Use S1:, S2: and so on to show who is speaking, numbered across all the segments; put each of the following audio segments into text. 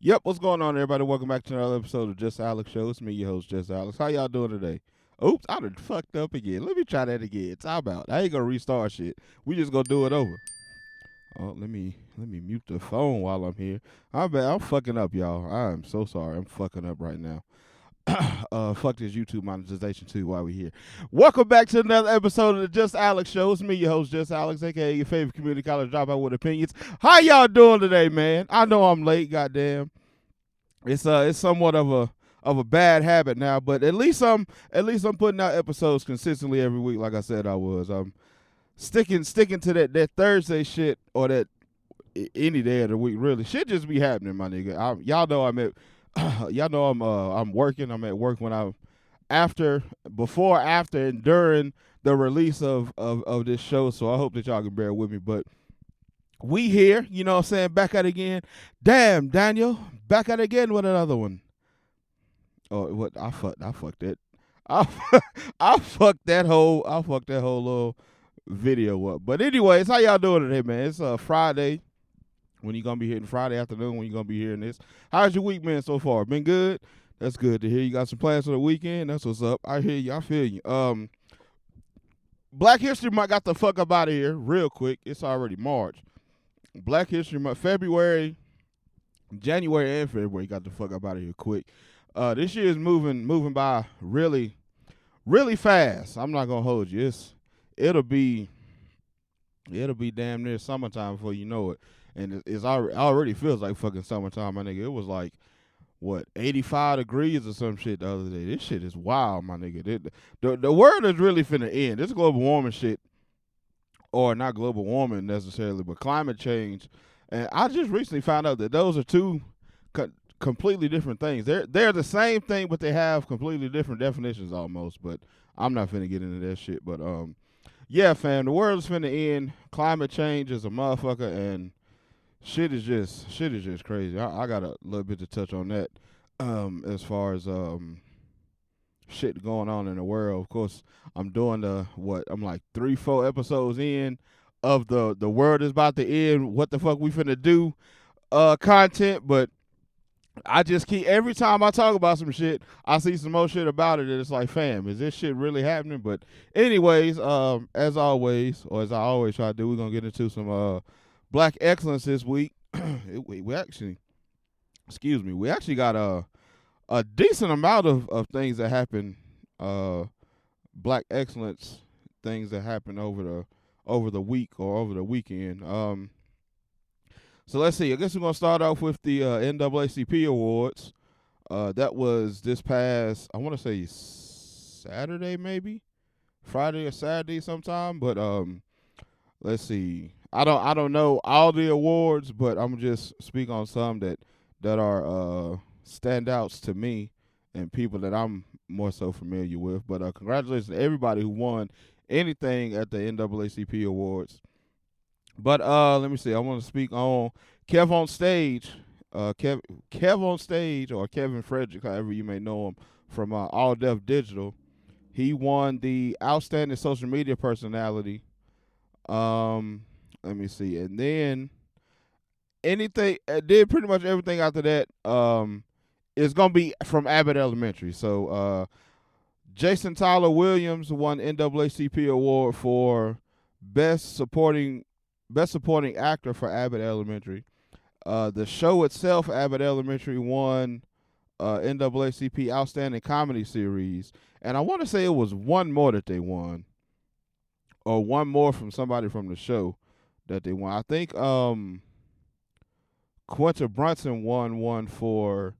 S1: Yep, what's going on, everybody? Welcome back to another episode of Just Alex Show. It's me, your host, Just Alex. How y'all doing today? Oops, I done fucked up again. Let me try that again. How about? I ain't gonna restart shit. We just gonna do it over. Oh, let me mute the phone while I'm here. I'm fucking up, y'all. I am so sorry. I'm fucking up right now. Fuck this YouTube monetization too while we here. Welcome back to another episode of the Just Alex Show. It's me, your host, Just Alex, aka your favorite community college dropout with opinions. How y'all doing today, man? I know I'm late, goddamn. It's somewhat of a bad habit now, but at least I'm putting out episodes consistently every week, like I said I was. I'm sticking to that Thursday shit, or that any day of the week, really. Shit just be happening, my nigga. Y'all know I'm working. I'm at work when before, after, and during the release of this show. So I hope that y'all can bear with me. But we here, you know what I'm saying, back at it again. Damn, Daniel, back at it again with another one. Oh, what I fucked that. I I fucked that whole little video up. But anyways, how y'all doing today, man? It's Friday. When you gonna be hitting Friday afternoon? When you gonna be hearing this? How's your week been so far? Been good. That's good to hear. You got some plans for the weekend. That's what's up. I hear you. I feel you. Black History Month got the fuck up out of here real quick. It's already March. Black History Month, January and February got the fuck up out of here quick. This year is moving by really, really fast. I'm not gonna hold you. It'll be damn near summertime before you know it, and it's already feels like fucking summertime, my nigga. It was like what 85 degrees or some shit the other day. This shit is wild, my nigga. The world is really finna end. This global warming shit, or not global warming necessarily, but climate change. And I just recently found out that those are two completely different things. They're the same thing, but they have completely different definitions almost. But I'm not finna get into that shit. But yeah, fam, the world is finna end. Climate change is a motherfucker, and shit is just crazy. I got a little bit to touch on that. As far as shit going on in the world. Of course, I'm doing I'm like 3-4 episodes in of the world is about to end. What the fuck we finna do? Content, but I just keep, every time I talk about some shit, I see some more shit about it, and it's like, fam, is this shit really happening? But anyways, as always, or as I always try to do, we're gonna get into some black excellence this week. we actually got a decent amount of things that happen, black excellence things that happen over the week or over the weekend. So let's see. I guess we're gonna start off with the NAACP Awards. That was this past, I want to say Saturday, maybe Friday or Saturday sometime. But let's see. I don't know all the awards, but I'm just speak on some that are standouts to me and people that I'm more so familiar with. But congratulations to everybody who won anything at the NAACP Awards. But let me see. I want to speak on Kev on Stage. Kev on Stage, or Kevin Frederick, however you may know him, from All Def Digital. He won the Outstanding Social Media Personality. Let me see. And then anything, did pretty much everything after that is going to be from Abbott Elementary. So Jason Tyler Williams won NAACP Award for Best Supporting Actor for Abbott Elementary. The show itself, Abbott Elementary, won NAACP Outstanding Comedy Series. And I want to say it was one more that they won, or one more from somebody from the show that they won. I think Quinta Brunson won one for,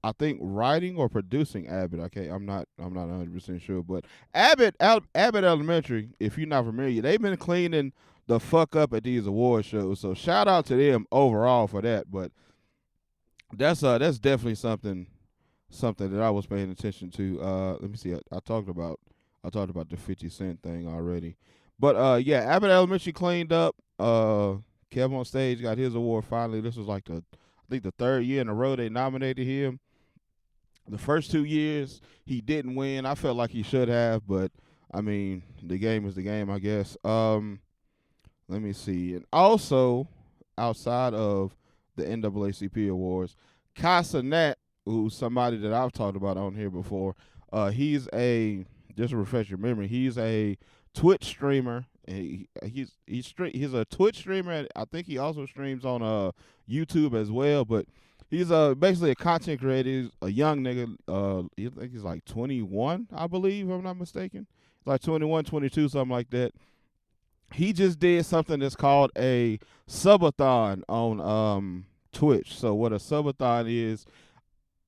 S1: I think, writing or producing Abbott. I'm not 100% sure, but Abbott Elementary, if you're not familiar, they've been cleaning the fuck up at these award shows. So shout out to them overall for that. But that's definitely something that I was paying attention to. Let me see. I talked about the 50 Cent thing already. But yeah, Abbott Elementary cleaned up. Kev on Stage got his award finally. This was like I think the third year in a row they nominated him. The first 2 years he didn't win. I felt like he should have, but I mean, the game is the game, I guess. Let me see. And also, outside of the NAACP Awards. Kia Cenat, who's somebody that I've talked about on here before, he's a, just to refresh your memory, he's a Twitch streamer. He's a Twitch streamer, and I think he also streams on YouTube as well. But he's basically a content creator. He's a young nigga. I think he's like 21, I believe, if I'm not mistaken. Like 21, 22, something like that. He just did something that's called a subathon on Twitch. So what a subathon is,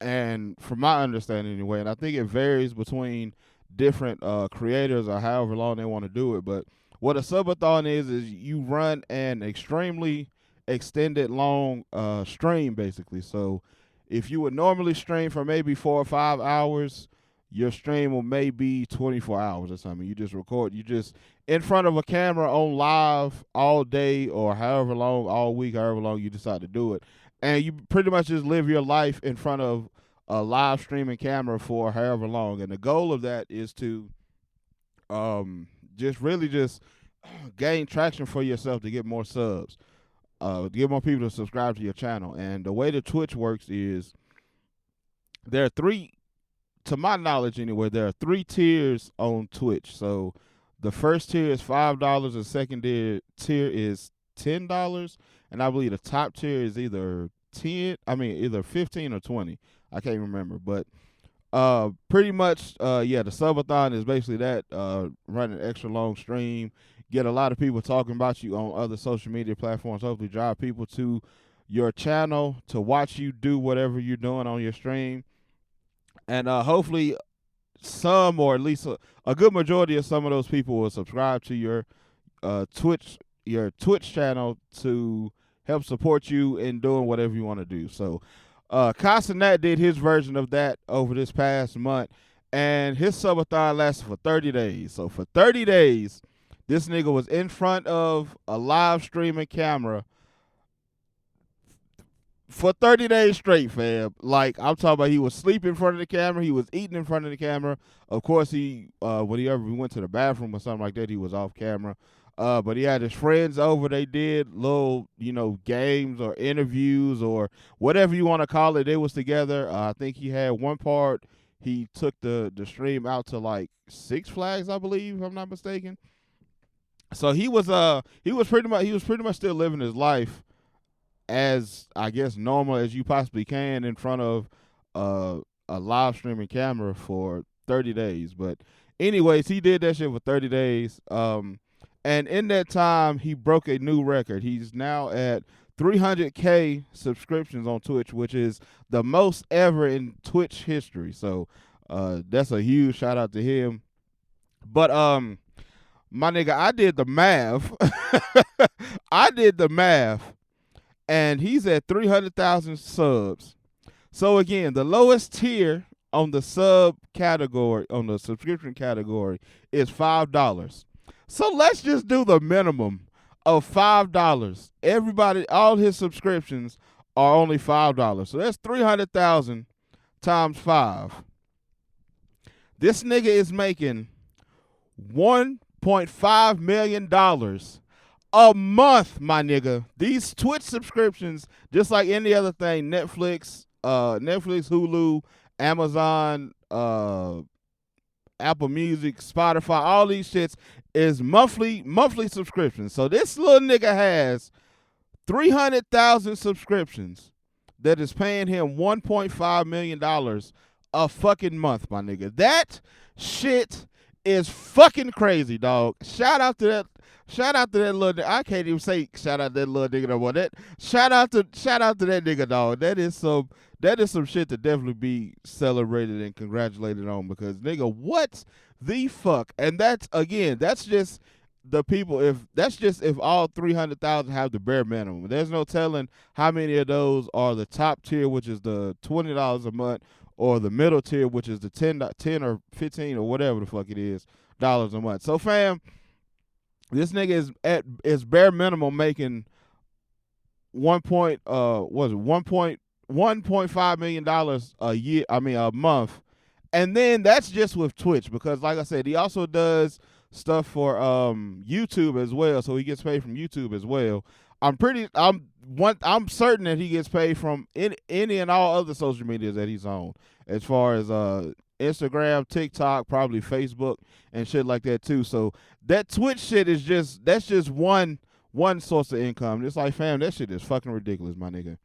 S1: and from my understanding anyway, and I think it varies between different creators or however long they want to do it, but what a subathon is you run an extremely extended long stream, basically. So if you would normally stream for maybe 4 or 5 hours, your stream will maybe 24 hours or something. You just record, you just in front of a camera on live all day or however long, all week, however long you decide to do it. And you pretty much just live your life in front of a live streaming camera for however long. And the goal of that is to just gain traction for yourself, to get more subs, to get more people to subscribe to your channel. And the way that Twitch works is there are three, to my knowledge anyway, there are 3 tiers on Twitch. So the first tier is $5, the second tier is $10, and I believe the top tier is either either 15 or 20. I can't remember, but pretty much, the subathon is basically that, run an extra long stream, get a lot of people talking about you on other social media platforms, hopefully drive people to your channel to watch you do whatever you're doing on your stream, and hopefully some, or at least a good majority of some of those people will subscribe to your Twitch channel to help support you in doing whatever you want to do. So Kia Cenat did his version of that over this past month, and his subathon lasted for 30 days. So for 30 days, this nigga was in front of a live streaming camera for 30 days straight, fam. Like, I'm talking about, he was sleeping in front of the camera, he was eating in front of the camera. Of course, he when he ever went to the bathroom or something like that, he was off camera. But he had his friends over. They did little, games or interviews or whatever you want to call it. They was together. I think he had one part, he took the stream out to like Six Flags, I believe, if I'm not mistaken. So he was pretty much still living his life as, I guess, normal as you possibly can in front of a live streaming camera for 30 days. But anyways, he did that shit for 30 days. And in that time, he broke a new record. He's now at 300K subscriptions on Twitch, which is the most ever in Twitch history. So that's a huge shout out to him. But my nigga, I did the math. And he's at 300,000 subs. So again, the lowest tier on the subscription category is $5. So let's just do the minimum of $5. Everybody, all his subscriptions are only $5. So that's 300,000 times 5. This nigga is making $1.5 million a month, my nigga. These Twitch subscriptions, just like any other thing, Netflix, Hulu, Amazon, Apple Music, Spotify, all these shits is monthly subscriptions. So this little nigga has 300,000 subscriptions that is paying him $1.5 million a fucking month, my nigga. That shit is fucking crazy, dog. Shout out to that little. I can't even say shout out to that little nigga no more. Shout out to that nigga, dog. That is some shit to definitely be celebrated and congratulated on, because nigga, what the fuck? And that's just the people. If all 300,000 have the bare minimum, there's no telling how many of those are the top tier, which is the $20 a month, or the middle tier, which is the 10 or 15 or whatever the fuck it is dollars a month. So fam, this nigga is at his bare minimum making $1.5 million a year. I mean a month, and then that's just with Twitch, because like I said, he also does stuff for YouTube as well, so he gets paid from YouTube as well. I'm I'm certain that he gets paid from any and all other social medias that he's on, as far as Instagram, TikTok, probably Facebook and shit like that too. So that Twitch shit is that's just one source of income. It's like, fam, that shit is fucking ridiculous, my nigga.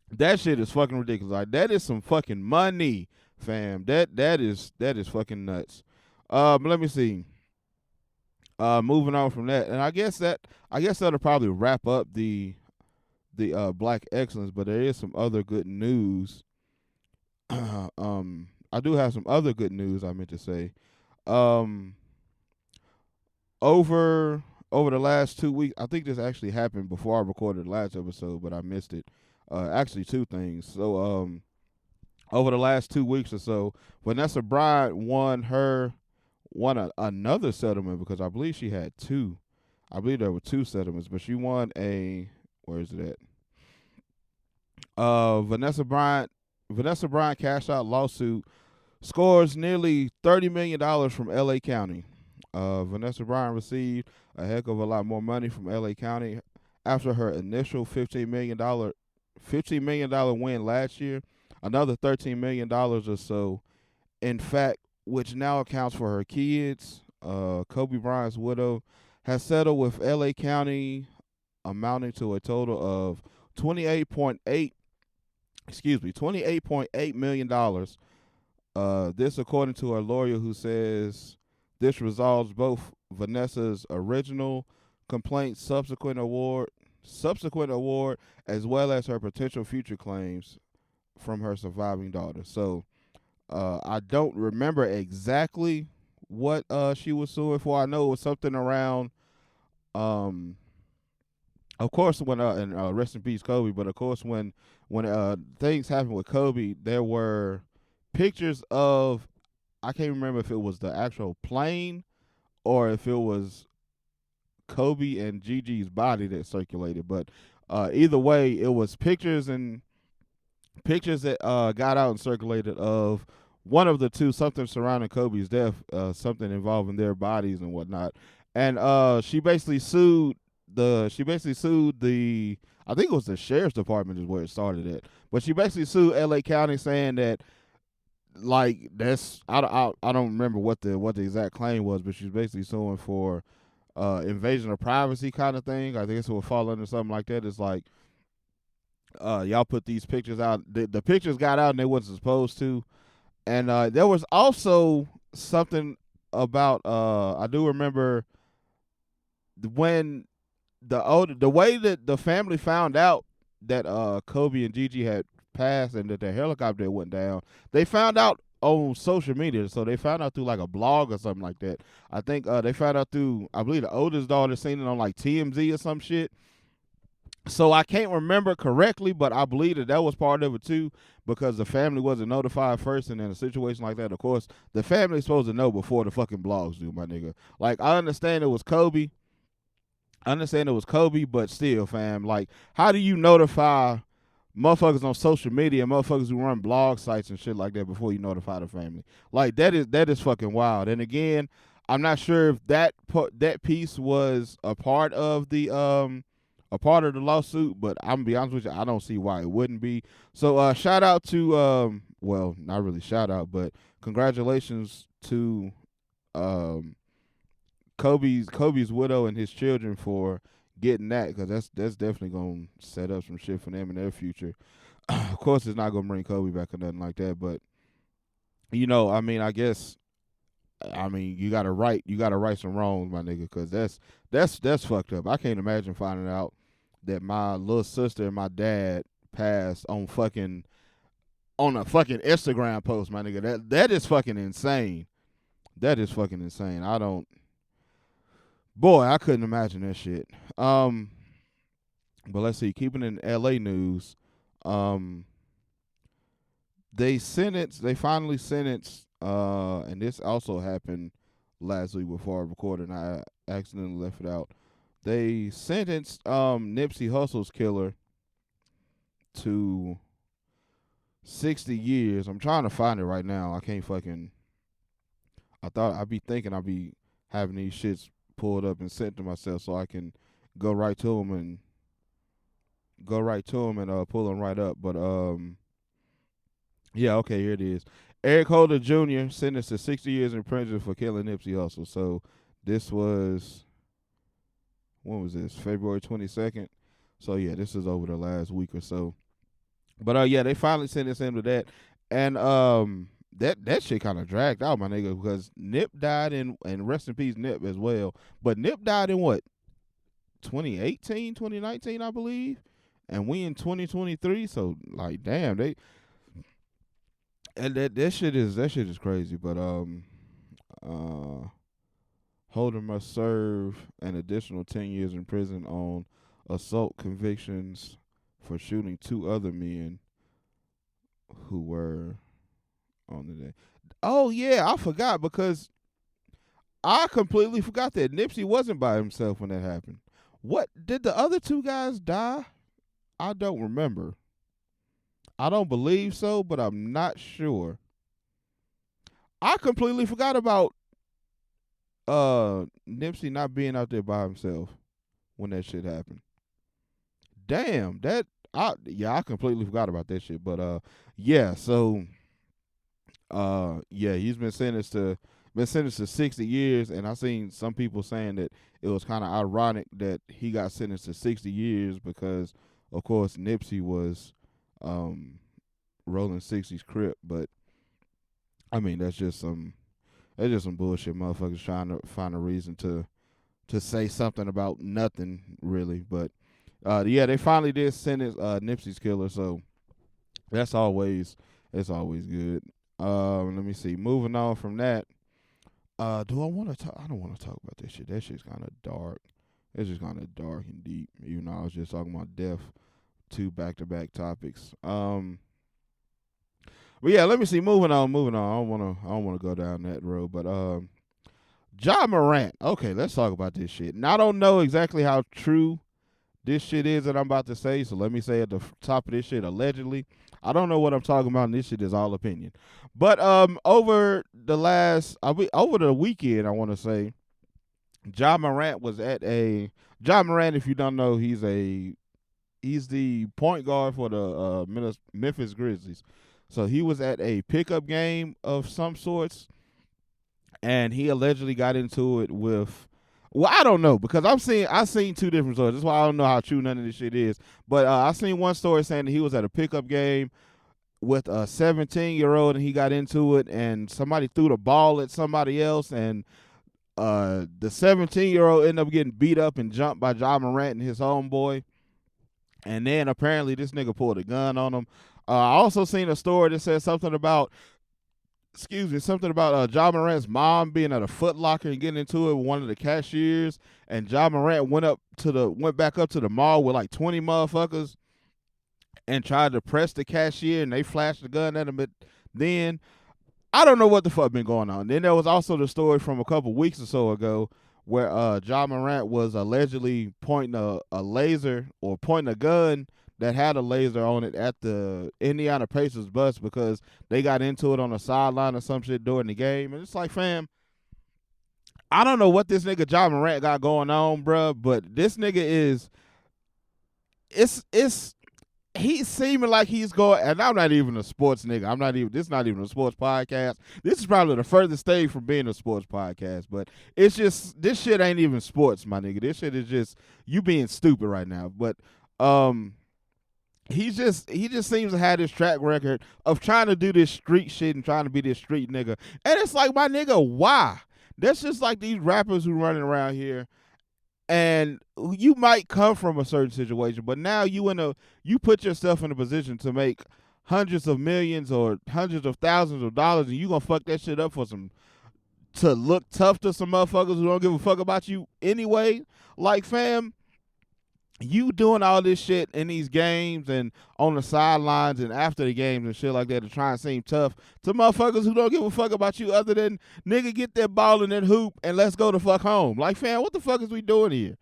S1: That shit is fucking ridiculous. Like, that is some fucking money, fam. That is fucking nuts. Let me see. Moving on from that, and I guess that'll probably wrap up the Black Excellence. But there is some other good news. I do have some other good news I meant to say. Um, over over the last 2 weeks, I think this actually happened before I recorded the last episode, but I missed it. Actually, two things. So, over the last 2 weeks or so, Vanessa Bryant another settlement, because I believe she had two. I believe there were two settlements, but she won a, where is it at? Vanessa Bryant cash out lawsuit scores nearly $30 million from L.A. County. Vanessa Bryant received a heck of a lot more money from L.A. County after her initial $15 million win last year. Another $13 million or so, in fact, which now accounts for her kids. Kobe Bryant's widow has settled with L.A. County, amounting to a total of $28.8 million. This according to her lawyer, who says this resolves both Vanessa's original complaint subsequent award, as well as her potential future claims from her surviving daughter. So, I don't remember exactly what she was suing for. I know it was something around, of course, when and rest in peace Kobe. But of course, when things happened with Kobe, there were pictures of, I can't remember if it was the actual plane or if it was Kobe and Gigi's body that circulated. But either way, it was pictures that got out and circulated of one of the two, something surrounding Kobe's death, something involving their bodies and whatnot. And she basically sued the, I think it was the sheriff's department is where it started at. But she basically sued L.A. County, saying that, like, that's, I don't remember what the exact claim was, but she's basically suing for invasion of privacy kind of thing. I think it would fall under something like that. It's like, y'all put these pictures out. The pictures got out and they wasn't supposed to. And there was also something about, I do remember when the way that the family found out that Kobe and Gigi had passed and that their helicopter went down. They found out on social media, so they found out through like a blog or something like that. I think they found out through, I believe the oldest daughter seen it on like TMZ or some shit. So I can't remember correctly, but I believe that was part of it too, because the family wasn't notified first, and in a situation like that, of course, the family's supposed to know before the fucking blogs do, my nigga. Like, I understand it was Kobe, but still, fam, like, how do you notify motherfuckers on social media, motherfuckers who run blog sites and shit like that before you notify the family? Like, that is fucking wild. And again, I'm not sure if that piece was a part of the lawsuit, but I'm gonna be honest with you, I don't see why it wouldn't be. So shout out to well, not really shout out, but congratulations to Kobe's widow and his children for getting that, because that's definitely gonna set up some shit for them in their future. Of course, it's not gonna bring Kobe back or nothing like that, but I mean, I guess, you gotta right some wrongs, my nigga, because that's fucked up. I can't imagine finding out that my little sister and my dad passed on a fucking Instagram post, my nigga. That is fucking insane. That is fucking insane. I couldn't imagine that shit. But let's see. Keeping in LA news, they finally sentenced, and this also happened last week before I recorded, and I accidentally left it out. They sentenced Nipsey Hussle's killer to 60 years. I'm trying to find it right now. I can't fucking. I thought I'd be thinking I'd be having these shits pulled up and sent to myself so I can go right to them and go right to him and pull him right up. But yeah, okay, here it is. Eric Holder Jr. sentenced to 60 years in prison for killing Nipsey Hussle. So this was, when was this? February 22nd. So yeah, this is over the last week or so. But yeah, they finally sentenced him to that, and that shit kind of dragged out, my nigga, because Nip died and rest in peace Nip as well. But Nip died in what, 2018, 2019, I believe, and we in 2023. So like, damn, they and that shit is crazy. But Holder must serve an additional 10 years in prison on assault convictions for shooting two other men who were on the day. Oh yeah, I forgot, because I completely forgot that Nipsey wasn't by himself when that happened. What, did the other two guys die? I don't remember. I don't believe so, but I'm not sure. I completely forgot about Nipsey not being out there by himself when that shit happened. Damn, I completely forgot about that shit. But yeah, so yeah, he's been sentenced to 60 years, and I seen some people saying that it was kind of ironic that he got sentenced to 60 years because, of course, Nipsey was rolling 60s Crip. But I mean, that's just some bullshit. Motherfuckers trying to find a reason to say something about nothing really. But yeah, they finally did sentence Nipsey's killer, so it's always good. Let me see. Moving on from that. Do I want to talk? I don't want to talk about this shit. That shit's kind of dark. It's just kind of dark and deep. You know, I was just talking about death, two back-to-back topics. But yeah, let me see. Moving on. I don't wanna go down that road. But Ja Morant. Okay, let's talk about this shit. Now, I don't know exactly how true this shit is that I'm about to say, so let me say at the top of this shit, allegedly. I don't know what I'm talking about, and this shit is all opinion. But over the weekend, I want to say, Ja Morant was at a Ja Morant. If you don't know, he's the point guard for the Memphis Grizzlies. So he was at a pickup game of some sorts, and he allegedly got into it with. Well, I don't know, because I've seen two different stories. That's why I don't know how true none of this shit is. But I seen one story saying that he was at a pickup game with a 17-year-old, and he got into it, and somebody threw the ball at somebody else, and the 17-year-old ended up getting beat up and jumped by Ja Morant and his homeboy. And then apparently this nigga pulled a gun on him. I also seen a story that said something about Ja Morant's mom being at a Foot Locker and getting into it with one of the cashiers, and Ja Morant went back up to the mall with like 20 motherfuckers and tried to press the cashier, and they flashed the gun at him. But then I don't know what the fuck been going on. Then there was also the story from a couple weeks or so ago where Ja Morant was allegedly pointing a laser or pointing a gun that had a laser on it at the Indiana Pacers bus because they got into it on the sideline or some shit during the game. And it's like, fam, I don't know what this nigga Ja Morant got going on, bruh, but this nigga he's seeming like he's going, and I'm not even a sports nigga. This is not even a sports podcast. This is probably the furthest stage from being a sports podcast, but it's just, this shit ain't even sports, my nigga. This shit is just you being stupid right now. But he just seems to have this track record of trying to do this street shit and trying to be this street nigga. And it's like, my nigga, why? That's just like these rappers who running around here, and you might come from a certain situation, but now you put yourself in a position to make hundreds of millions or hundreds of thousands of dollars, and you gonna fuck that shit up to look tough to some motherfuckers who don't give a fuck about you anyway. Like, fam, you doing all this shit in these games and on the sidelines and after the games and shit like that to try and seem tough to motherfuckers who don't give a fuck about you other than, nigga, get that ball in that hoop and let's go the fuck home. Like, fam, what the fuck is we doing here?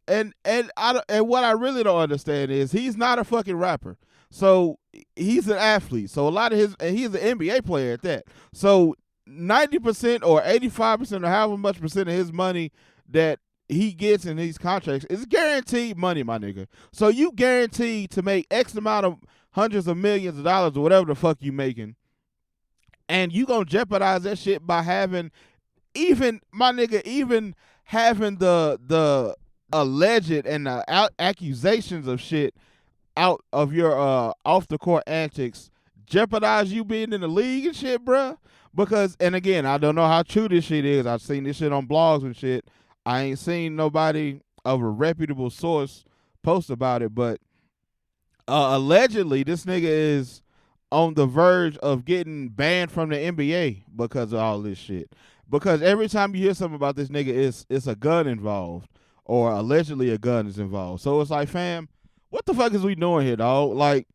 S1: And what I really don't understand is he's not a fucking rapper. So he's an athlete. So and he's an NBA player at that. So 90% or 85% or however much percent of his money that he gets in these contracts is guaranteed money, my nigga. So you guaranteed to make X amount of hundreds of millions of dollars or whatever the fuck you making, and you gonna jeopardize that shit by having even my nigga even having the alleged and the accusations of shit out of your off the court antics jeopardize you being in the league and shit, bruh. Because, and again, I don't know how true this shit is. I've seen this shit on blogs and shit. I ain't seen nobody of a reputable source post about it, but allegedly this nigga is on the verge of getting banned from the NBA because of all this shit. Because every time you hear something about this nigga, it's a gun involved, or allegedly a gun is involved. So it's like, fam, what the fuck is we doing here, dog? Like,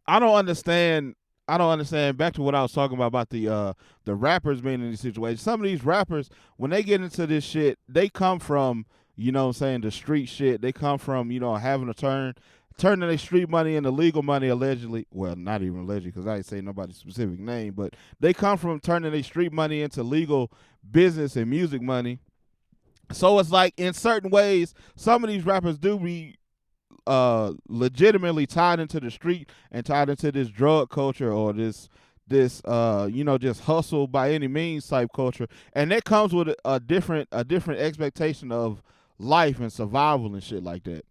S1: I don't understand. Back to what I was talking about the rappers being in these situations. Some of these rappers, when they get into this shit, they come from, you know what I'm saying, the street shit. They come from, you know, having turning their street money into legal money, allegedly. Well, not even allegedly, because I ain't saying nobody's specific name, but they come from turning their street money into legal business and music money. So it's like, in certain ways, some of these rappers do be legitimately tied into the street and tied into this drug culture or this you know, just hustle by any means type culture, and that comes with a different expectation of life and survival and shit like that.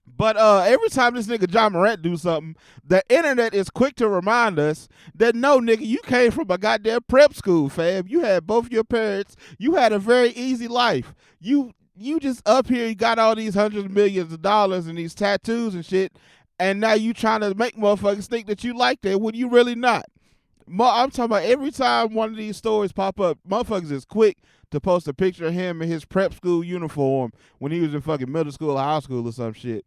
S1: But every time this nigga John Morant do something, the internet is quick to remind us that no, nigga, you came from a goddamn prep school, fam. You had both your parents. You had a very easy life. You just up here, you got all these hundreds of millions of dollars and these tattoos and shit, and now you trying to make motherfuckers think that you like that when you really not. I'm talking about every time one of these stories pop up, motherfuckers is quick to post a picture of him in his prep school uniform when he was in fucking middle school or high school or some shit.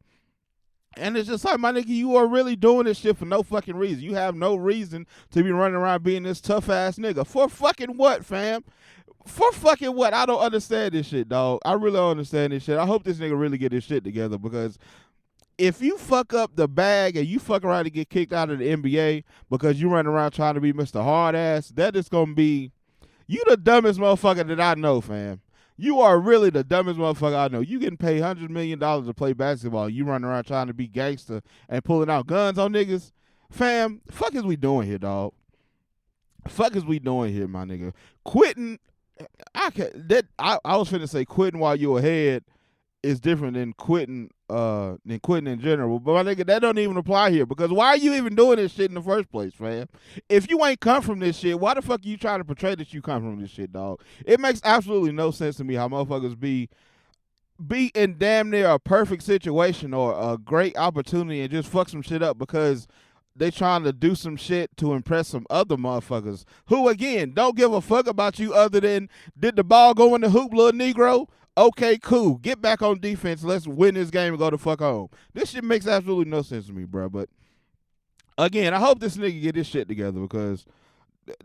S1: And it's just like, my nigga, you are really doing this shit for no fucking reason. You have no reason to be running around being this tough ass nigga. For fucking what, fam? For fucking what? I don't understand this shit, dog. I really don't understand this shit. I hope this nigga really get his shit together, because if you fuck up the bag and you fuck around and get kicked out of the NBA because you run around trying to be Mr. Hard Ass, that is gonna be, you the dumbest motherfucker that I know, fam. You are really the dumbest motherfucker I know. You getting paid $100 million to play basketball. You running around trying to be gangster and pulling out guns on niggas. Fam, fuck is we doing here, dog? Fuck is we doing here, my nigga? Quitting. I was finna say quitting while you're ahead is different than quitting in general. But my nigga, that don't even apply here, because why are you even doing this shit in the first place, fam? If you ain't come from this shit, why the fuck are you trying to portray that you come from this shit, dog? It makes absolutely no sense to me how motherfuckers be in damn near a perfect situation or a great opportunity and just fuck some shit up because they trying to do some shit to impress some other motherfuckers who, again, don't give a fuck about you other than, did the ball go in the hoop, little Negro? Okay, cool. Get back on defense. Let's win this game and go the fuck home. This shit makes absolutely no sense to me, bro. But again, I hope this nigga get his shit together, because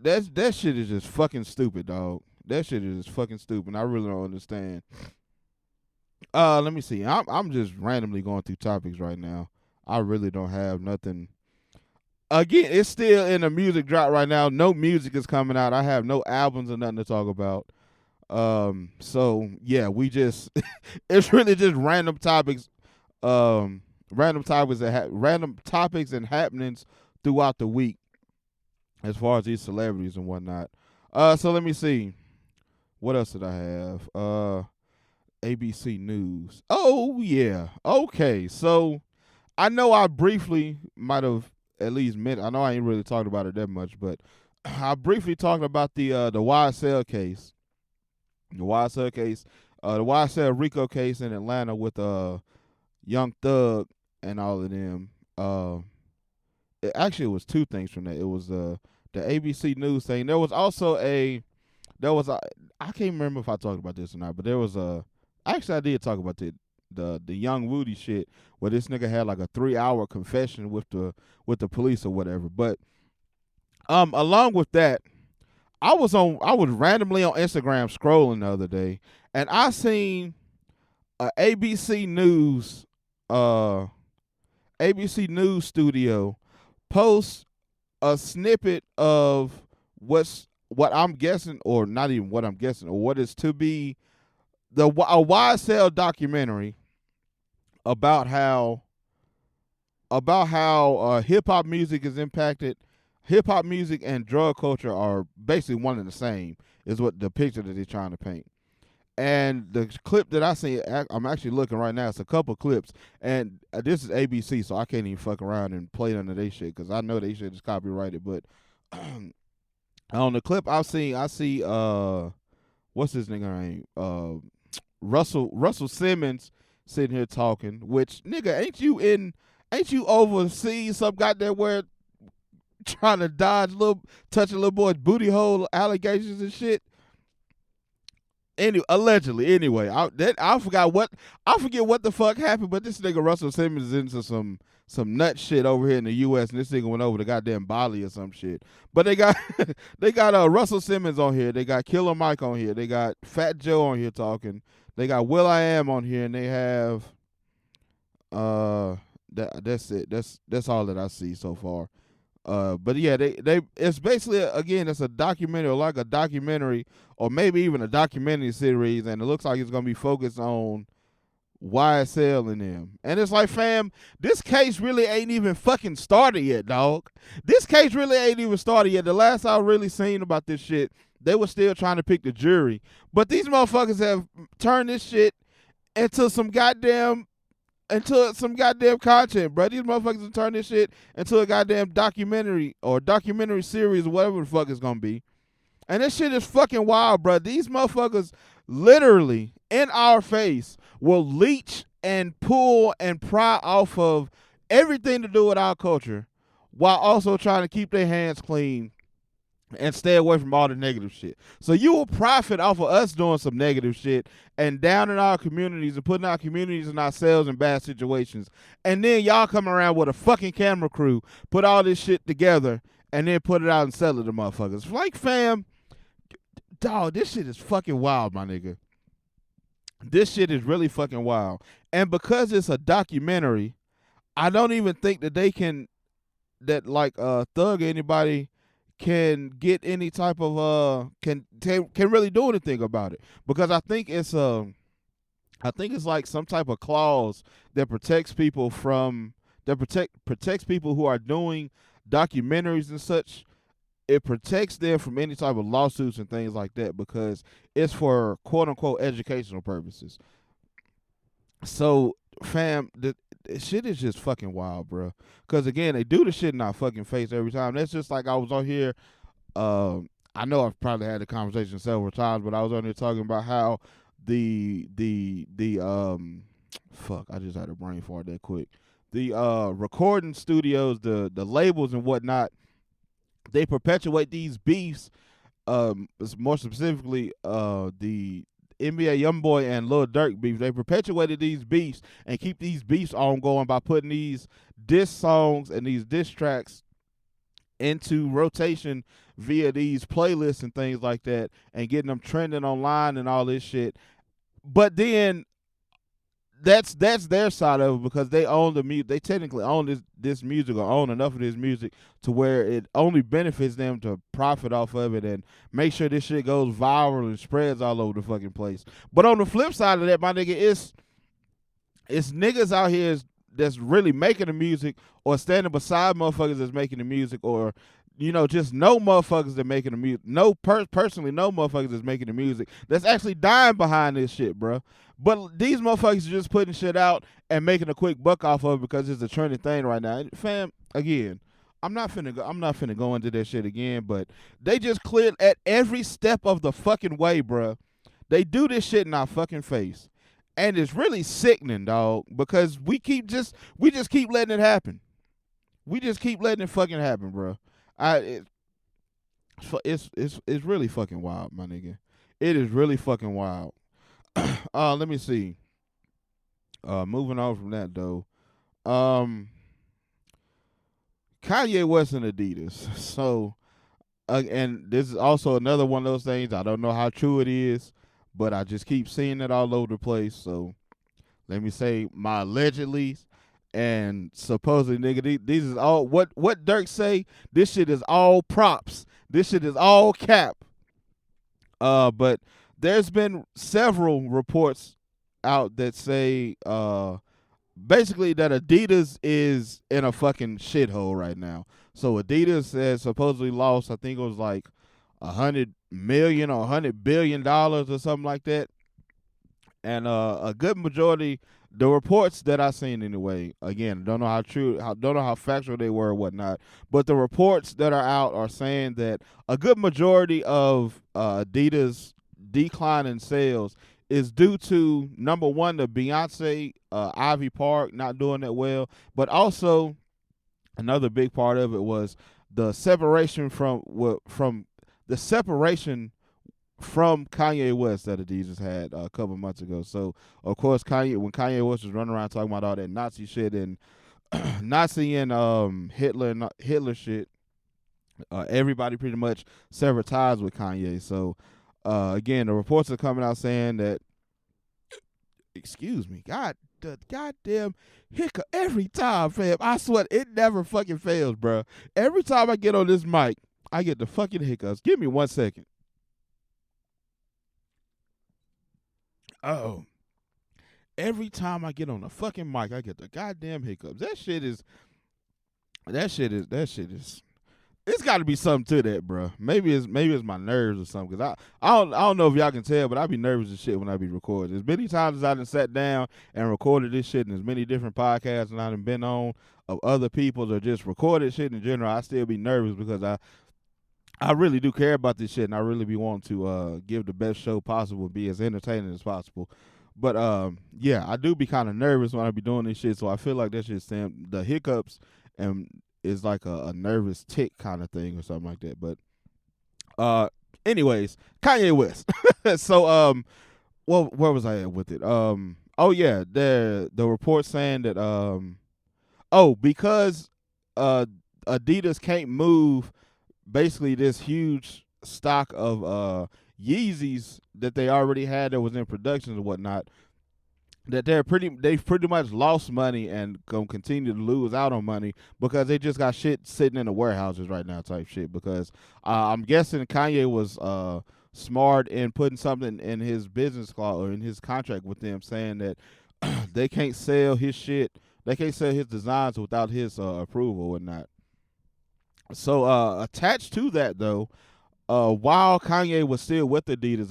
S1: that shit is just fucking stupid, dog. That shit is just fucking stupid. I really don't understand. Let me see. I'm just randomly going through topics right now. I really don't have nothing. Again, it's still in a music drop right now. No music is coming out. I have no albums or nothing to talk about. So yeah, we just it's really just random topics, random topics and happenings throughout the week as far as these celebrities and whatnot. So let me see, what else did I have? ABC News. Oh yeah, okay. So I know I briefly might have at least I know I ain't really talked about it that much, but I briefly talked about the YSL case. The YSL Rico case in Atlanta with Young Thug and all of them. It was two things from that. It was the ABC News thing. There was also I can't remember if I talked about this or not, but there was actually I did talk about the Young Woody shit, where this nigga had like a 3-hour confession with the police or whatever. But along with that, I was randomly on Instagram scrolling the other day, and I seen a ABC News studio post a snippet of what I'm guessing, or not even what I'm guessing, or what is to be a YSL documentary about how hip hop music is impacted. Hip hop music and drug culture are basically one and the same. Is what the picture that they're trying to paint. And the clip that I see, I'm actually looking right now. It's a couple clips, and this is ABC, so I can't even fuck around and play none of their shit because I know they shit is copyrighted. But on the clip I see what's his nigga name? Russell Simmons sitting here talking. Which nigga, ain't you overseas some goddamn where trying to touch a little boy's booty hole allegations and shit? Allegedly, anyway, I forget what the fuck happened, but this nigga Russell Simmons is into some nut shit over here in the U.S. and this nigga went over to goddamn Bali or some shit. But they got Russell Simmons on here, they got Killer Mike on here, they got Fat Joe on here talking, they got will.i.am on here, and they have that's it. That's all that I see so far. But yeah, they it's basically it's a documentary, or like a documentary, or maybe even a documentary series, and it looks like it's gonna be focused on YSL and them. And it's like, fam, this case really ain't even fucking started yet, dog. This case really ain't even started yet. The last I really seen about this shit, they were still trying to pick the jury. But these motherfuckers have turned this shit into some goddamn content, bro. These motherfuckers have turned this shit into a goddamn documentary or documentary series or whatever the fuck it's gonna be. And this shit is fucking wild, bro. These motherfuckers literally in our face will leech and pull and pry off of everything to do with our culture while also trying to keep their hands clean and stay away from all the negative shit. So you will profit off of us doing some negative shit and downing our communities and putting our communities and ourselves in bad situations. And then y'all come around with a fucking camera crew, put all this shit together, and then put it out and sell it to motherfuckers. Like, fam, dog, this shit is fucking wild, my nigga. This shit is really fucking wild. And because it's a documentary, I don't even think that Thug anybody can get any type of can really do anything about it, because I think it's like some type of clause that protects people protects people who are doing documentaries and such. It protects them from any type of lawsuits and things like that because it's for quote unquote educational purposes. So, fam, the shit is just fucking wild, bro. Because, again, they do the shit in our fucking face every time. That's just like I was on here. I know I've probably had the conversation several times, but I was on here talking about how fuck, I just had a brain fart that quick. The recording studios, the labels and whatnot, they perpetuate these beefs. More specifically, the NBA YoungBoy and Lil Durk beef. They perpetuated these beefs and keep these beefs ongoing by putting these diss songs and these diss tracks into rotation via these playlists and things like that, and getting them trending online and all this shit. But then that's their side of it, because they own the music. They technically own this music, or own enough of this music to where it only benefits them to profit off of it and make sure this shit goes viral and spreads all over the fucking place. But on the flip side of that, my nigga, it's niggas out here that's really making the music, or standing beside motherfuckers that's making the music, or just no motherfuckers that making the music. Personally, no motherfuckers that's making the music that's actually dying behind this shit, bro. But these motherfuckers are just putting shit out and making a quick buck off of it because it's a trending thing right now. And fam, again, I'm not finna go into that shit again, but they just cleared at every step of the fucking way, bro. They do this shit in our fucking face. And it's really sickening, dog, because we just keep letting it happen. We just keep letting it fucking happen, bro. It's really fucking wild, my nigga. It is really fucking wild. Let me see. Moving on from that though. Kanye West and Adidas. So, and this is also another one of those things. I don't know how true it is, but I just keep seeing it all over the place. So, let me say my allegedly. And supposedly, nigga, these is all what Dirk say. This shit is all props. This shit is all cap. But there's been several reports out that say basically that Adidas is in a fucking shithole right now. So Adidas has supposedly lost, I think it was like $100 million or $100 billion or something like that. And a good majority, the reports that I seen anyway, again, don't know how true, don't know how factual they were or whatnot, but the reports that are out are saying that a good majority of Adidas' decline in sales is due to, number one, the Beyonce Ivy Park not doing that well, but also another big part of it was the separation from Kanye West that Adidas had a couple months ago. So of course when Kanye West was running around talking about all that Nazi shit and Nazi and Hitler shit, everybody pretty much severed ties with Kanye. So again, the reports are coming out saying that, excuse me, the goddamn hiccup every time, fam. I swear it never fucking fails, bro. Every time I get on this mic, I get the fucking hiccups. Give me 1 second. Oh, every time I get on the fucking mic, I get the goddamn hiccups. That shit is. It's got to be something to that, bro. Maybe it's my nerves or something. Cause I don't know if y'all can tell, but I be nervous as shit when I be recording. As many times as I done sat down and recorded this shit, and as many different podcasts and I done been on of other people or just recorded shit in general, I still be nervous because I really do care about this shit, and I really be wanting to give the best show possible, be as entertaining as possible. But yeah, I do be kind of nervous when I be doing this shit, so I feel like that shit the hiccups and is like a nervous tick kind of thing or something like that. But anyways, Kanye West. So well, where was I at with it? Oh yeah, the report saying that because Adidas can't move basically this huge stock of Yeezys that they already had that was in production and whatnot, that they've pretty much lost money and gonna continue to lose out on money because they just got shit sitting in the warehouses right now type shit. Because I'm guessing Kanye was smart in putting something in his business clause or in his contract with them saying that they can't sell his shit, they can't sell his designs without his approval or not. So attached to that though, while Kanye was still with Adidas,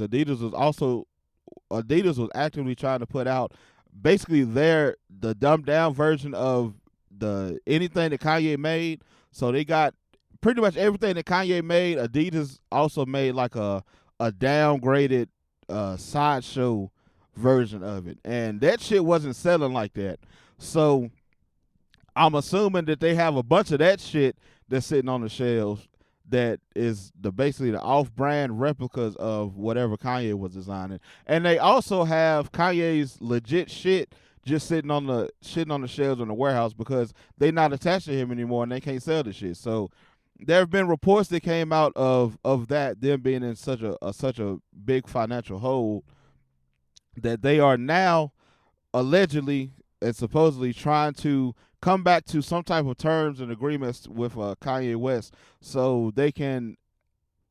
S1: Adidas was actively trying to put out basically the dumbed down version of the anything that Kanye made. So they got pretty much everything that Kanye made. Adidas also made like a downgraded sideshow version of it, and that shit wasn't selling like that. So I'm assuming that they have a bunch of that shit that's sitting on the shelves that is basically the off-brand replicas of whatever Kanye was designing, and they also have Kanye's legit shit just sitting on the shelves in the warehouse because they're not attached to him anymore and they can't sell the shit. So there have been reports that came out of that them being in such a big financial hole that they are now allegedly and supposedly trying to come back to some type of terms and agreements with Kanye West so they can.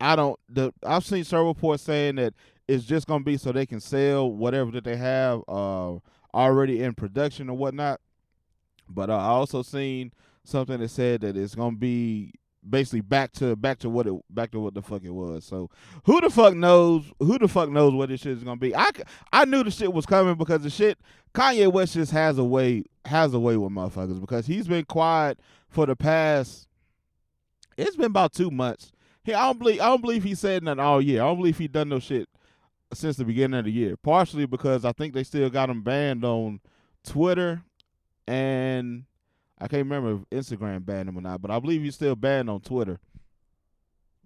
S1: I've seen several reports saying that it's just gonna be so they can sell whatever that they have already in production or whatnot. But I also seen something that said that it's gonna be basically back to what the fuck it was. So who the fuck knows what this shit is gonna be? I knew the shit was coming because the shit Kanye West just has a way with motherfuckers because he's been quiet for the past. It's been about 2 months. I don't believe he said nothing all year. I don't believe he done no shit since the beginning of the year. Partially because I think they still got him banned on Twitter and I can't remember if Instagram banned him or not, but I believe he's still banned on Twitter,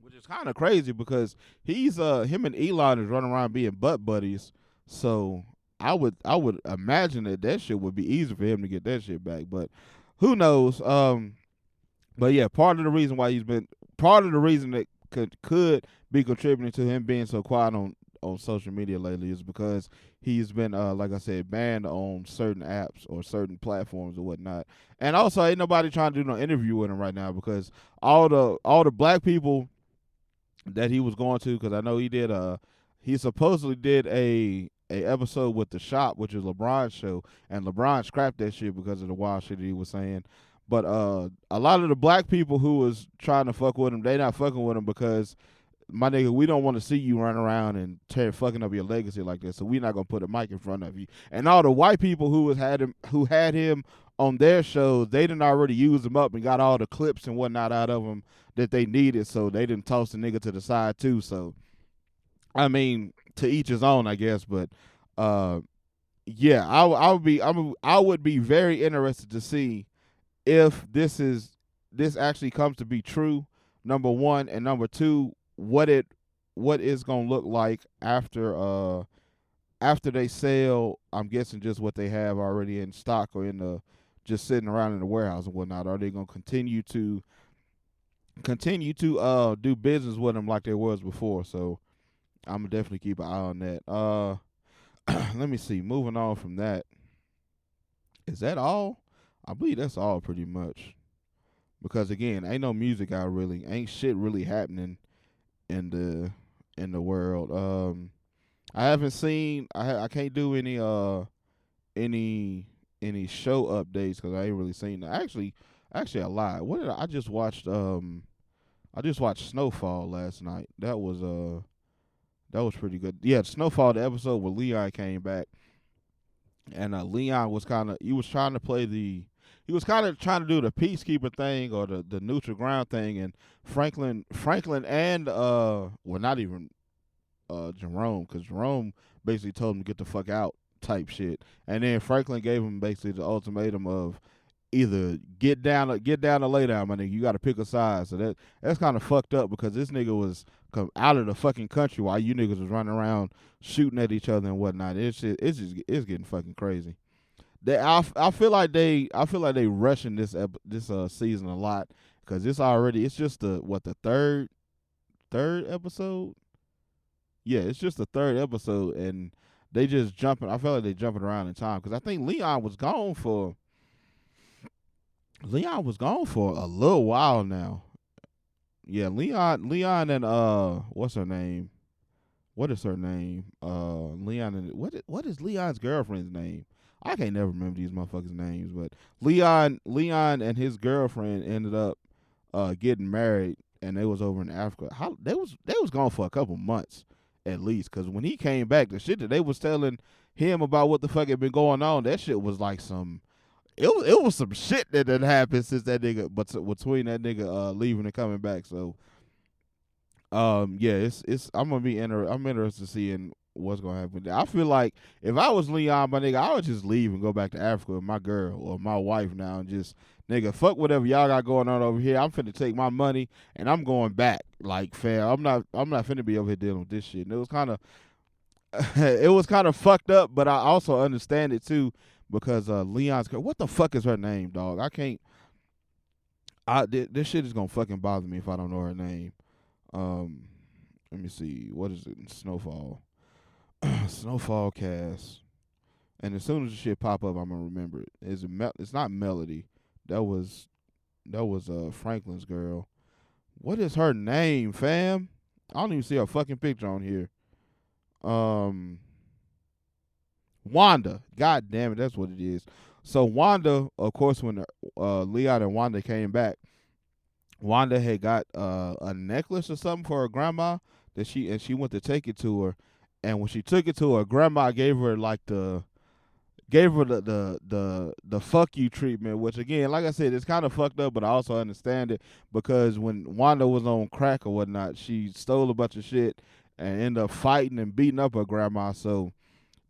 S1: which is kind of crazy because he's him and Elon is running around being butt buddies. So I would imagine that shit would be easy for him to get that shit back, but who knows? But yeah, part of the reason that could be contributing to him being so quiet on social media lately is because he's been like I said, banned on certain apps or certain platforms or whatnot. And also ain't nobody trying to do no interview with him right now because all the black people that he was going to, because I know he did he supposedly did a episode with the Shop, which is LeBron's show, and LeBron scrapped that shit because of the wild shit he was saying. But a lot of the black people who was trying to fuck with him, they not fucking with him because, my nigga, we don't want to see you run around and fucking up your legacy like this. So we not gonna put a mic in front of you. And all the white people who had him on their shows, they didn't already use him up and got all the clips and whatnot out of him that they needed. So they didn't toss the nigga to the side too. So I mean, to each his own, I guess. But yeah, I would be very interested to see if this actually comes to be true. Number one, and number two, what it's gonna look like after they sell. I'm guessing just what they have already in stock or in the just sitting around in the warehouse and whatnot. Are they gonna continue to do business with them like they was before? So I'm gonna definitely keep an eye on that. Let me see. Moving on from that, is that all? I believe that's all pretty much. Because again, ain't no music out really, ain't shit really happening in the world. I haven't seen. I can't do any show updates because I ain't really seen that. Actually, I lied. What did I just watched? I just watched Snowfall last night. That was pretty good. Yeah, Snowfall, the episode where Leon came back, and Leon was trying to do the peacekeeper thing or the neutral ground thing, and Franklin and well, not even Jerome, because Jerome basically told him to get the fuck out type shit, and then Franklin gave him basically the ultimatum of either get down or lay down, my nigga. You got to pick a side. So that's kind of fucked up because this nigga was out of the fucking country while you niggas was running around shooting at each other and whatnot. It's getting fucking crazy. I feel like they rushing this season a lot because it's just the third episode. Yeah, it's just the third episode and they just jumping. I feel like they jumping around in time because I think Leon was gone for a little while now. Yeah, Leon and what's her name? What is her name? Leon and what is Leon's girlfriend's name? I can't never remember these motherfuckers' names, but Leon and his girlfriend ended up getting married, and they was over in Africa. They was gone for a couple months at least, because when he came back, the shit that they was telling him about what the fuck had been going on, that shit was like some. It was some shit that had happened since that nigga, but between that nigga leaving and coming back. So, yeah, it's I'm interested to seeing what's gonna happen. I feel like if I was Leon, my nigga, I would just leave and go back to Africa with my girl or my wife now and just nigga fuck whatever y'all got going on over here. I'm finna take my money and I'm going back. Like, fam, I'm not finna be over here dealing with this shit. And it was kind of fucked up, but I also understand it too. Because Leon's girl, what the fuck is her name, dog? I can't. This shit is gonna fucking bother me if I don't know her name. Let me see. What is it? Snowfall. Snowfall cast. And as soon as the shit pop up, I'm gonna remember it. It's not Melody. That was Franklin's girl. What is her name, fam? I don't even see her fucking picture on here. Wanda. God damn it, that's what it is. So Wanda, of course, when Leon and Wanda came back, Wanda had got a necklace or something for her grandma that she went to take it to her, and when she took it to her, grandma gave her the fuck you treatment, which again, like I said, it's kind of fucked up, but I also understand it because when Wanda was on crack or whatnot, she stole a bunch of shit and ended up fighting and beating up her grandma. So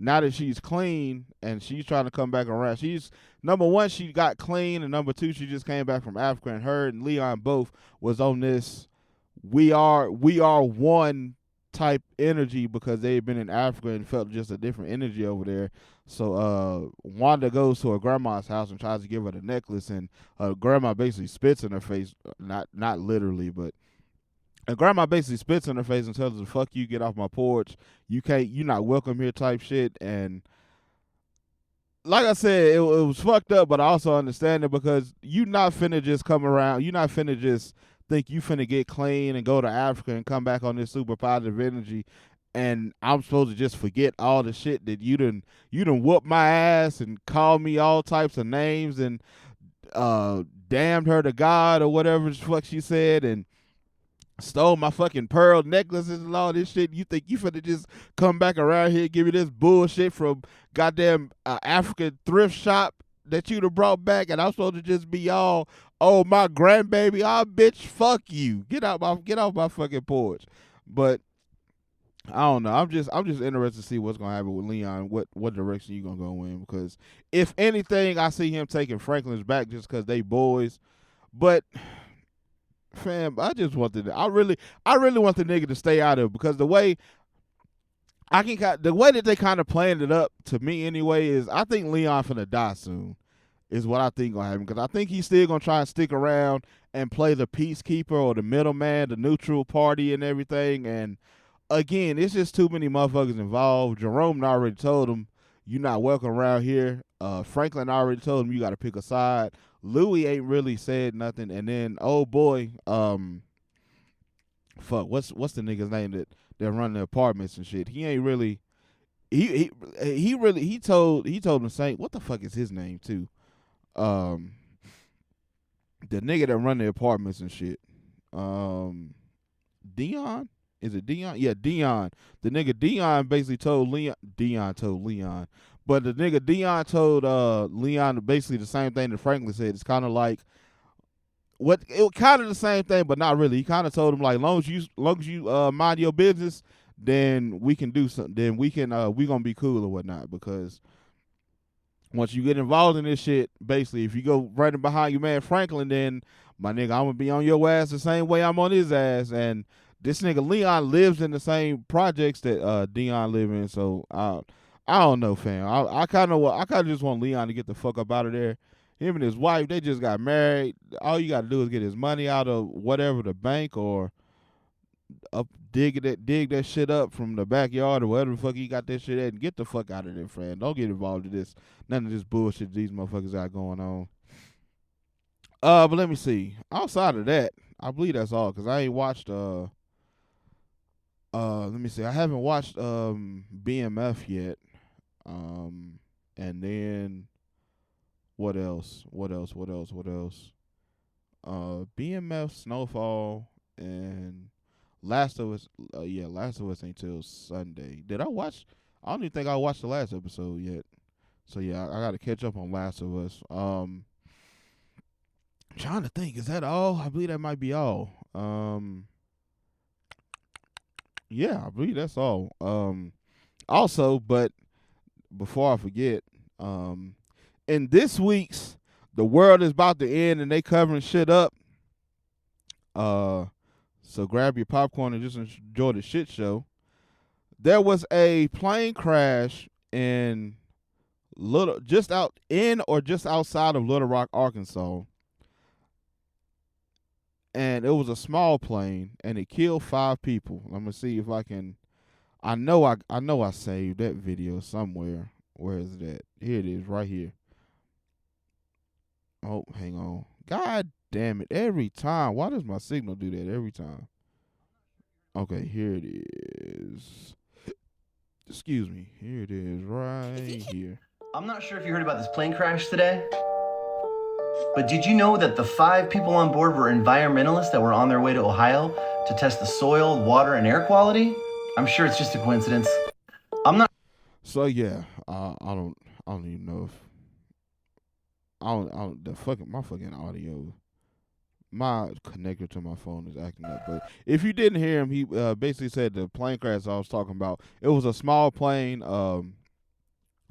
S1: now that she's clean and she's trying to come back around, she's number one, she got clean, and number two, she just came back from Africa, and her and Leon both was on this we are one type energy because they had been in Africa and felt just a different energy over there. So Wanda goes to her grandma's house and tries to give her the necklace, and her grandma basically spits in her face, not literally, but and grandma basically spits in her face and tells her, "Fuck you, get off my porch. You're not welcome here," type shit. And like I said, it was fucked up, but I also understand it because you not finna just come around. You not finna just think you finna get clean and go to Africa and come back on this super positive energy and I'm supposed to just forget all the shit that you done whooped my ass and called me all types of names and damned her to God or whatever the fuck she said and stole my fucking pearl necklaces and all this shit. You think you finna just come back around here and give me this bullshit from goddamn African thrift shop that you'd have brought back, and I'm supposed to just be all, oh my grandbaby, bitch, fuck you, get off my fucking porch. But I don't know. I'm just interested to see what's gonna happen with Leon. What direction you gonna go in? Because if anything, I see him taking Franklin's back just because they boys. But fam, I really want the nigga to stay out of it because the way that they kind of planned it up to me anyway is I think Leon finna die soon. Is what I think gonna happen because I think he's still gonna try and stick around and play the peacekeeper or the middleman, the neutral party, and everything. And again, it's just too many motherfuckers involved. Jerome already told him you're not welcome around here. Franklin already told him you got to pick a side. Louis ain't really said nothing, and then oh boy, fuck, what's the nigga's name that run the apartments and shit? He ain't really. He told him Saint, what the fuck is his name too? Um, the nigga that run the apartments and shit. Dion? Is it Dion? Yeah, Dion. The nigga Dion basically told Leon. Dion told Leon, but the nigga Dion told Leon basically the same thing that Franklin said. It's kind of like it was kind of the same thing, but not really. He kind of told him like, long as you mind your business, then we can do something. Then we gonna be cool or whatnot because once you get involved in this shit, basically, if you go running behind your man Franklin, then my nigga, I'm gonna be on your ass the same way I'm on his ass. And this nigga Leon lives in the same projects that Dion live in, so I don't know, fam. I kind of just want Leon to get the fuck up out of there. Him and his wife, they just got married. All you got to do is get his money out of whatever the bank or dig that shit up from the backyard or whatever the fuck he got that shit at, and get the fuck out of there, friend. Don't get involved in this. None of this bullshit these motherfuckers got going on. But let me see. Outside of that, I believe that's all because I ain't watched. Let me see. I haven't watched BMF yet. And then what else? BMF, Snowfall, and Last of Us. Last of Us ain't till Sunday. Did I watch? I don't even think I watched the last episode yet. So yeah, I got to catch up on Last of Us. Trying to think, is that all? I believe that might be all. Yeah, I believe that's all. Also, but before I forget, in this week's The World Is About to End and they covering shit up. So grab your popcorn and just enjoy the shit show. There was a plane crash in just outside of Little Rock, Arkansas. And it was a small plane and it killed 5 people. I'm gonna see if I can. I know I saved that video somewhere. Where is that? Here it is, right here. Oh, hang on. God damn it. Every time. Why does my signal do that every time? Okay, here it is. Excuse me. Here it is, right here.
S2: I'm not sure if you heard about this plane crash today, but did you know that the 5 people on board were environmentalists that were on their way to Ohio to test the soil, water, and air quality? I'm sure it's just a coincidence. I'm not.
S1: So yeah, I don't even know if my fucking audio, my connector to my phone is acting up. But if you didn't hear him, he basically said the plane crash I was talking about. It was a small plane.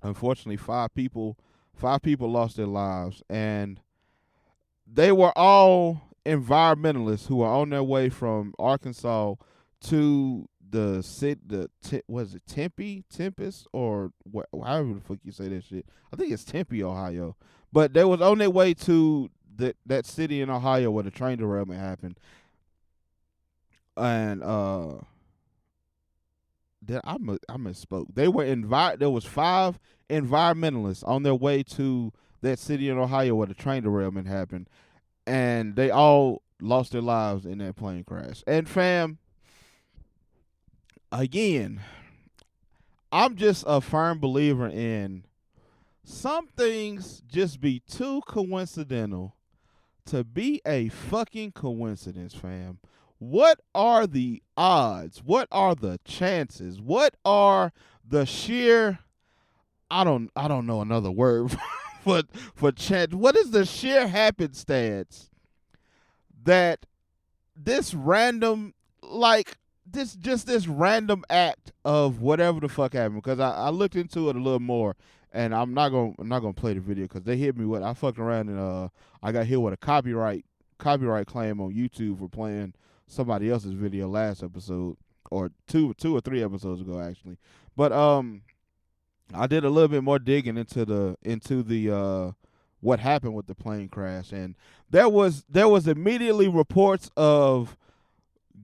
S1: Unfortunately, 5 people lost their lives, and they were all environmentalists who were on their way from Arkansas to the city. Was it Tempest, or however the fuck you say that shit? I think it's Tempe, Ohio. But they was on their way to that city in Ohio where the train derailment happened, and I misspoke. There was 5 environmentalists on their way to that city in Ohio where the train derailment happened, and they all lost their lives in that plane crash. And fam, again, I'm just a firm believer in some things just be too coincidental to be a fucking coincidence, fam. What are the odds? What are the chances? What are the sheer I don't know another word for chance. What is the sheer happenstance that this random like this random act of whatever the fuck happened? Because I looked into it a little more, and I'm not gonna play the video because they hit me with I fucked around and I got hit with a copyright claim on YouTube for playing somebody else's video last episode or two or three episodes ago actually. But I did a little bit more digging into the what happened with the plane crash, and there was immediately reports of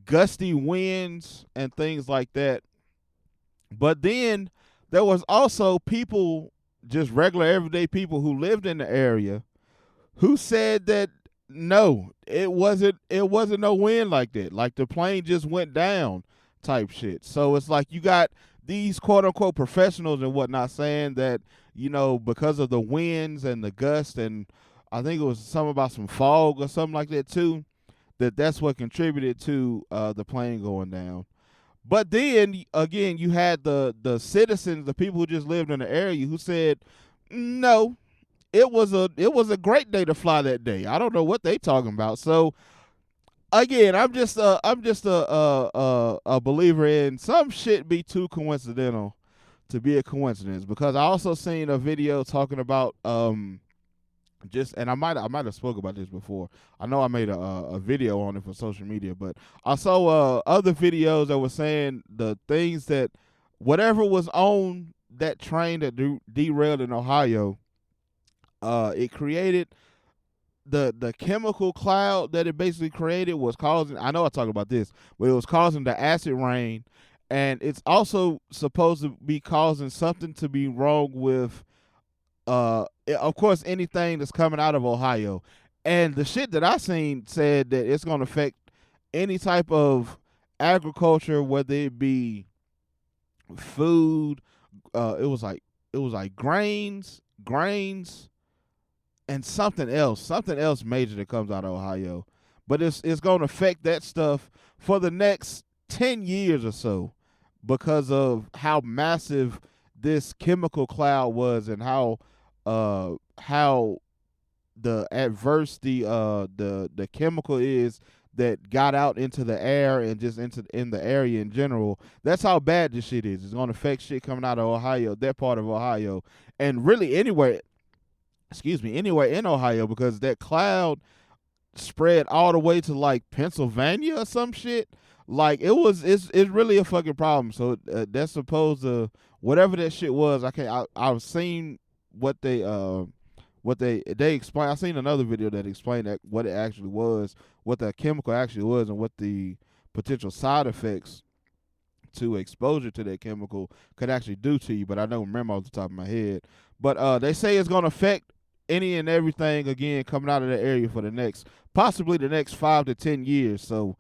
S1: gusty winds and things like that. But then there was also people, just regular everyday people who lived in the area, who said that no, it wasn't no wind like that. Like the plane just went down type shit. So it's like you got these quote unquote professionals and whatnot saying that, because of the winds and the gust, and I think it was something about some fog or something like that too, that's what contributed to the plane going down. But then again, you had the citizens, the people who just lived in the area, who said, no, it was a great day to fly that day. I don't know what they talking about. So again, I'm just a believer in some shit be too coincidental to be a coincidence, because I also seen a video talking about and I might have spoke about this before. I know I made a video on it for social media, but I saw other videos that were saying the things that whatever was on that train that derailed in Ohio, it created the chemical cloud that it basically created was causing. I know I talk about this, but it was causing the acid rain, and it's also supposed to be causing something to be wrong with of course anything that's coming out of Ohio. And the shit that I seen said that it's going to affect any type of agriculture, whether it be food, it was like grains, and something else major that comes out of Ohio. But it's going to affect that stuff for the next 10 years or so, because of how massive this chemical cloud was, and how the adverse the chemical is that got out into the air and just in the area in general. That's how bad this shit is. It's going to affect shit coming out of Ohio, that part of Ohio, and really anywhere in Ohio, because that cloud spread all the way to like Pennsylvania or some shit. Like it's really a fucking problem. So that's supposed to, whatever that shit was. I've seen what they explain. I seen another video that explained that what it actually was, what the chemical actually was, and what the potential side effects to exposure to that chemical could actually do to you. But I don't remember off the top of my head. But they say it's gonna affect any and everything again coming out of that area for possibly the next 5 to 10 years. So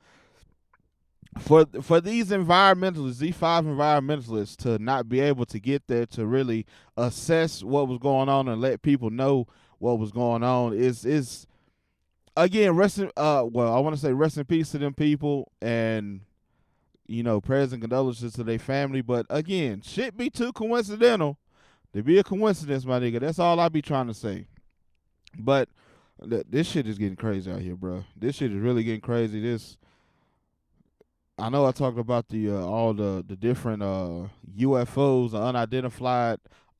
S1: for these environmentalists, these 5 environmentalists, to not be able to get there to really assess what was going on and let people know what was going on is again, I want to say rest in peace to them people, and prayers and condolences to their family. But again, shit be too coincidental to be a coincidence, my nigga. That's all I be trying to say. But this shit is getting crazy out here, bro. This shit is really getting crazy. I know I talked about all the different UFOs,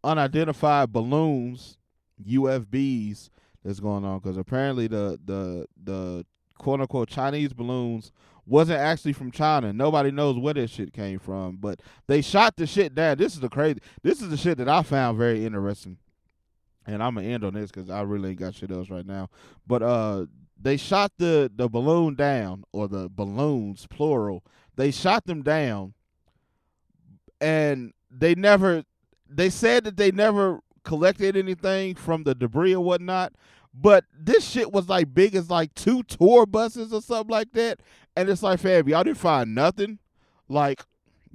S1: unidentified balloons, UFBs that's going on, because apparently the quote unquote Chinese balloons wasn't actually from China. Nobody knows where this shit came from, but they shot the shit down. This is the shit that I found very interesting. And I'm gonna end on this because I really ain't got shit else right now. But they shot the balloon down, or the balloons plural. They shot them down, and they said that they never collected anything from the debris or whatnot. But this shit was like big as like 2 tour buses or something like that. And it's like, fam, y'all didn't find nothing. Like,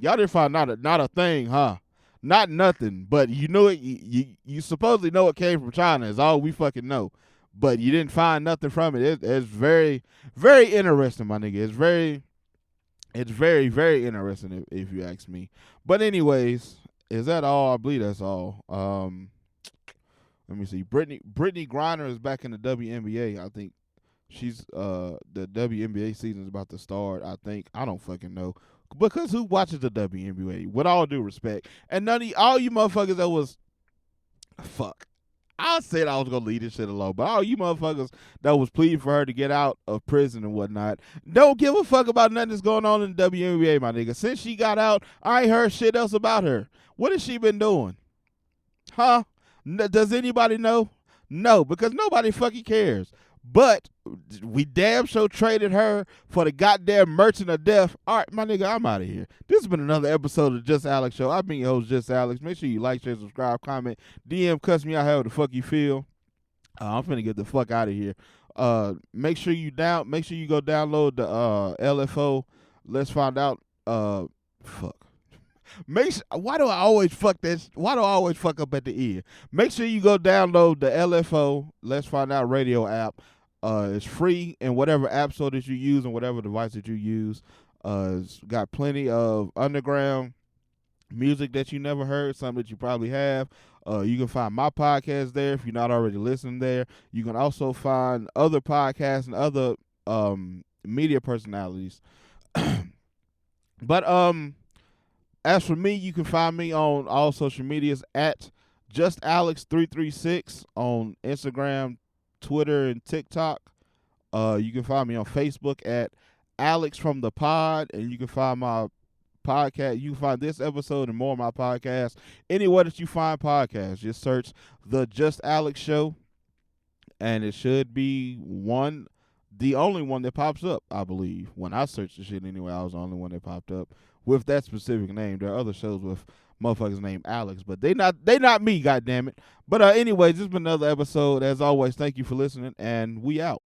S1: Y'all didn't find not a thing, huh? Not nothing, but you knew it. You supposedly know it came from China. Is all we fucking know, but you didn't find nothing from it. It's very, very interesting, my nigga. It's very, very interesting if you ask me. But anyways, is that all? I believe that's all. Let me see. Brittany Griner is back in the WNBA. I think she's the WNBA season is about to start. I think I don't fucking know because who watches the WNBA? With all due respect, and all you motherfuckers that was fuck. I said I was gonna leave this shit alone, but all you motherfuckers that was pleading for her to get out of prison and whatnot don't give a fuck about nothing that's going on in the WNBA, my nigga. Since she got out, I ain't heard shit else about her. What has she been doing? Huh? Does anybody know? No, because nobody fucking cares. But we damn sure traded her for the goddamn Merchant of Death. All right, my nigga, I'm out of here. This has been another episode of Just Alex Show. I've been your host, Just Alex. Make sure you like, share, subscribe, comment, DM, cuss me out however the fuck you feel. I'm finna get the fuck out of here. Make sure you go download the LFO. Let's find out. Fuck. Why do I always fuck this? Why do I always fuck up at the end? Make sure you go download the LFO Let's Find Out Radio app. It's free in whatever app store that you use and whatever device that you use. It's got plenty of underground music that you never heard, some that you probably have. You can find my podcast there if you're not already listening there. You can also find other podcasts and other media personalities. But as for me, you can find me on all social medias at JustAlex336 on Instagram, Twitter, and TikTok. You can find me on Facebook at Alex from the Pod, and you can find my podcast. You can find this episode and more of my podcasts anywhere that you find podcasts. Just search the Just Alex Show, and it should be the only one that pops up, I believe. When I searched the shit anyway, I was the only one that popped up with that specific name. There are other shows with motherfuckers named Alex, but they not me, goddammit. But anyways, this has been another episode. As always, thank you for listening, and we out.